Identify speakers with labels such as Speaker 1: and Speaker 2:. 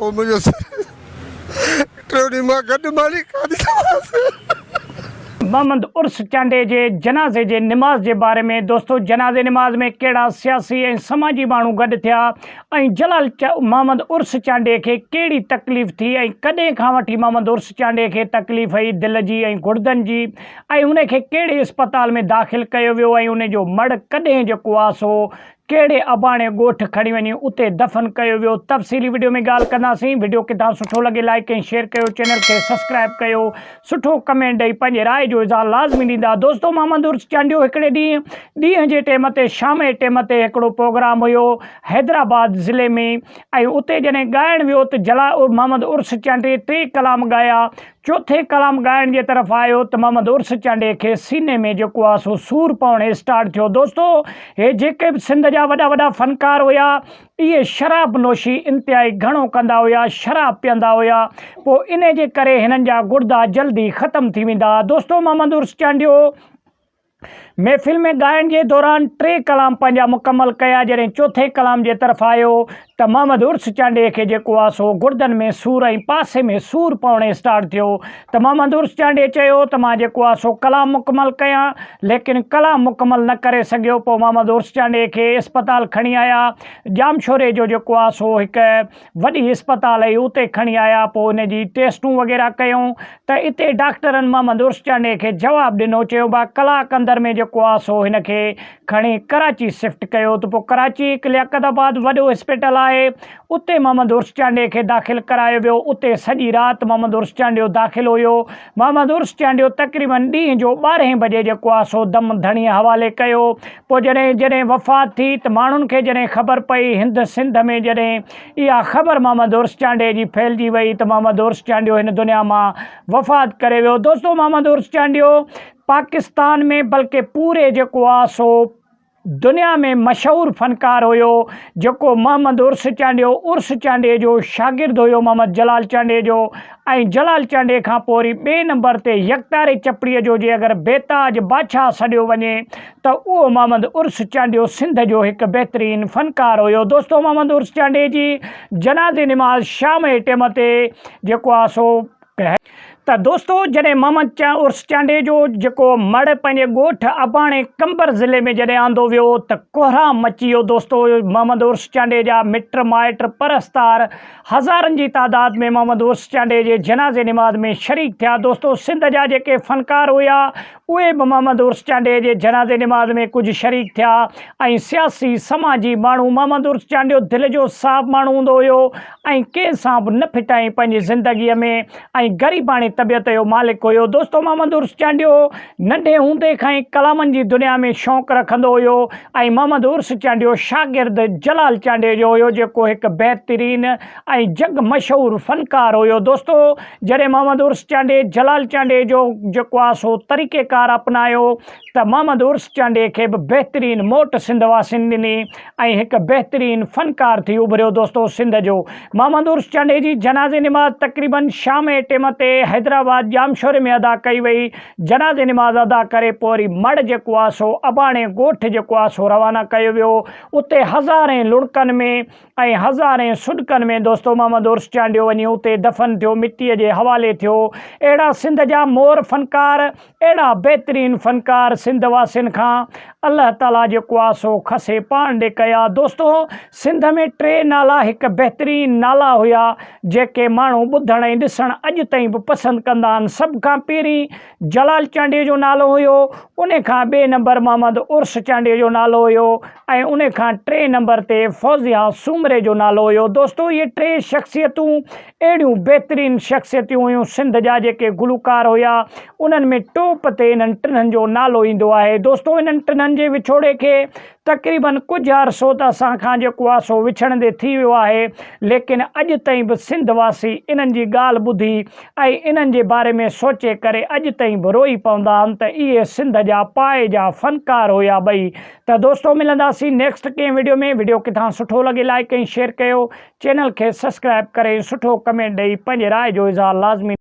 Speaker 1: वो मुझे ट्रेनी मां गड माली कादी
Speaker 2: मोहम्मद उर्स चांडे जे जनाज़े जे नमाज़ के बारे में दोस्तों जनाज़े नमाज़ में कड़ा सियासी और समाजी मानू गड थिया जलाल मोहम्मद उर्स चांडे के कड़ी तकलीफ़ थी कदें खां वठी मोहम्मद उर्स चांडे के तकलीफ़ हुई दिल की गुर्दन की उन कड़े अस्पताल में दाख़िल किया वियो उन जो मड़ कदें जो आ सो कड़े अबाणे गोठ खड़ी वही उते दफन किया वियो। तफ़सीली वीडियो में गाल कंदासीं। वीडियो किथां सुठो लगे लाइक और शेयर कयो, चैनल के सब्सक्राइब कयो, सुठो कमेंट ॾेई पंहिंजे राय जो इज़हार लाज़मी ॾींदा। दोस्तों मोहम्मद उर्स चांडियो हिकिड़े ॾींहं जे टाइम ते शाम जे टाइम ते हिकिड़ो प्रोग्राम हुयो हैदराबाद ज़िले में उते जॾहिं ॻाइण वियो त मोहम्मद उर्स चांडे 3 कलाम ॻाया। चौथे कलाम ॻाइण जे तरफ़ आयो तो मोहम्मद उर्स चांडे के सीने में जो आ सो सूर पवण स्टार्ट थो। दोस्तों हे जेके भी सिंध जा वॾा वॾा फनकार हुआ ये शराब नोशी इंतहाई घणो कंदा हुआ, शराब पीअंदा हुआ, पोइ इन जे करे हिननि जा गुर्दा जल्दी ख़त्म थी वेंदा। दोस्तों मोहम्मद उर्स चांडियो महफ़िल में गायन के दौरान 3 कलाम पंहिंजा मुकम्मल कया। जॾहिं चौथे कलाम के तरफ़ आयो तो मोहम्मद उर्स चांडे के जो आ सो गुर्दन में सूर पासे में सूर पवण स्टार्ट थो। तो मोहम्मद उर्स चांडे चयो तो मां जो आ सो कलाम मुकम्मल कया, लेकिन कलाम मुकम्मल न करे सघियो। पोइ मोहम्मद उर्स चांडे के अस्पताल खणी आया। जामशोरे जो आ सो एक वॾी अस्पताल है उते खणी आया। पोइ उन जी टेस्टूं वग़ैरह कयूं तो इते डॉक्टरन मोहम्मद उर्स चांडे के जवाब ॾिनो, चयो बा कलाक अंदर में जो आ सो हिनखे खणी कराची शिफ्ट कयो। तो पोइ कराची एक लियाकताबाद वॾो हॉस्पिटल है उते मोहम्मद उर्स चांडे के दाख़िल करायो वियो। उते सॼी रात मोहम्मद उर्स चांडियो दाख़िल हुयो। मोहम्मद उर्स चांडियो तक़रीबन ॾींहं जो 12 बजे जो आ सो दम धणी हवाले कयो। पोइ जॾहिं वफ़ात थी तो माण्हुनि खे जॾहिं ख़बर पई हिंद सिंध में जॾहिं इहा ख़बर मोहम्मद उर्स चांडे जी फैलिजी वई तो मोहम्मद उर्स चांडियो हिन दुनिया में वफ़ात करे वियो। दोस्तों मोहम्मद उर्स चांडियो पाकिस्तान में बल्कि पूरे जो आ सो दुनिया में मशहूर फनकार हुयो जो मोहम्मद उर्स चांडे जो शागिर्द हुयो मोहम्मद जलाल चांडे जो। जलाल चांडे का पोरी 2 नंबर ते यकतारे चपड़ीअ जो जे अगर बेताज बादशाह सॾियो वञे तो वो मोहम्मद उर्स चांडियो सिंध जो एक बेहतरीन फनकार हुयो। दोस्तों मोहम्मद उर्स चांडे जी जनाज़े नमाज शाम जे टाइम ते जो आ सो तो दोस्तों जॾहिं मोहम्मद उर्स चांडे जो मड़ पंहिंजे गोठ अबाणे कंबर ज़िले में जॾहिं आंदो वियो तो कोहराम मची वियो। दोस्तों मोहम्मद उर्स चांडे जा मिट माइट परस्तार हज़ारनि की तादाद में मोहम्मद उर्स चांडे जे जनाज़े नमाज में शरीक थिया। दोस्तों सिंध जा जेके फनकार हुआ उहे भी मोहम्मद उर्स चांडे जे जनाज़े नमाज में कुछ शरीक थिया। सियासी समाजी मानू मोहम्मद उर्स चांडियो दिल जो साफ़ मानू होंदो हुयो कंहिंसां बि न फिटाई पंहिंजी ज़िंदगी में ग़रीबाणी तबियत जो मालिक हुयो। दोस्तों मोहम्मद उर्स चांडियो नंढे हूंदे खां ही कलामनि जी दुनिया में शौक़ रखंदो हुयो। मोहम्मद उर्स चांडियो शागिर्द जलाल चांडे जो हुयो जेको एक बेहतरीन जग मशहूर फनकार हुयो। दोस्तों जॾहिं मोहम्मद उर्स चांडे जलाल चांडे जो आ सो तरीक़ेकार अपनायो तो मोहम्मद उर्स चांडे के भी बेहतरीन मोट सिंध वासियुनि ॾिनी एक बेहतरीन फनकार थी उभरियो। दोस्तों सिंध जो मोहम्मद उर्स चांडे जी जनाज़े नमाज तकरीबन शाम जे टाइम ते हैदराबाद जामशोरे में अदा कई वई। जनाज़े नमाज अदा करे पोरी मड़ जो आ सो अबाणे गोठ जो आ सो रवाना कयो वियो। उते हज़ारें लुड़कन में हज़ारें सुडकन में दोस्तों मोहम्मद उर्स चांडियो वही उते दफन थो, मिट्टी के हवाले थो। अड़ा सिंध जा मोर फनकार अड़ा बेहतरीन फनकार सिंध वासियुनि खां अल्लाह ताला जो आ सो खसे पान ॾे कया। दोस्तों सिंध में 3 नाला एक बेहतरीन नाला हुआ जेके मानू ॿुधण ऐं ॾिसण अॼु ताईं भी पसंद कंदा आहिनि। सब खां पहिरीं जलाल चांडे जो नालो हुयो, उन खां 2 नंबर मोहम्मद उर्स चांडे जो नालो हुयो उन खां 3 नंबर ते फौजिया सूमरे जो नालो हुयो। दोस्तों ये 3 शख्सियतूं अड़ियूं बेहतरीन शख्सियतूं हुयूं सिंध जा जेके गुलकार हुआ उन्हनि में टॉप ते इन्हनि 3 जो नालो ईंदो है। दोस्तों इन्हनि 3 जे विछोड़े के तकरीबन कुछ अरसो तो असां खां जो आ सो विछड़ंदे थी वियो है, लेकिन अॼु ताईं भी सिंध वासी इन्हनि जी ॻाल्हि ॿुधी इन्हनि जे बारे में सोचे करे अॼु ताईं भी रोई पवंदा आहिनि त इहे सिंध जा पाए जा फनकार हुआ ॿई। तो दोस्तों मिलंदासीं नेक्स्ट कंहिं वीडियो में। वीडियो किथां सुठो लगे लाइक ऐं शेयर कयो, चैनल के सब्सक्राइब करे सुठो कमेंट ॾेई पंहिंजे राय जो इज़हार लाज़मी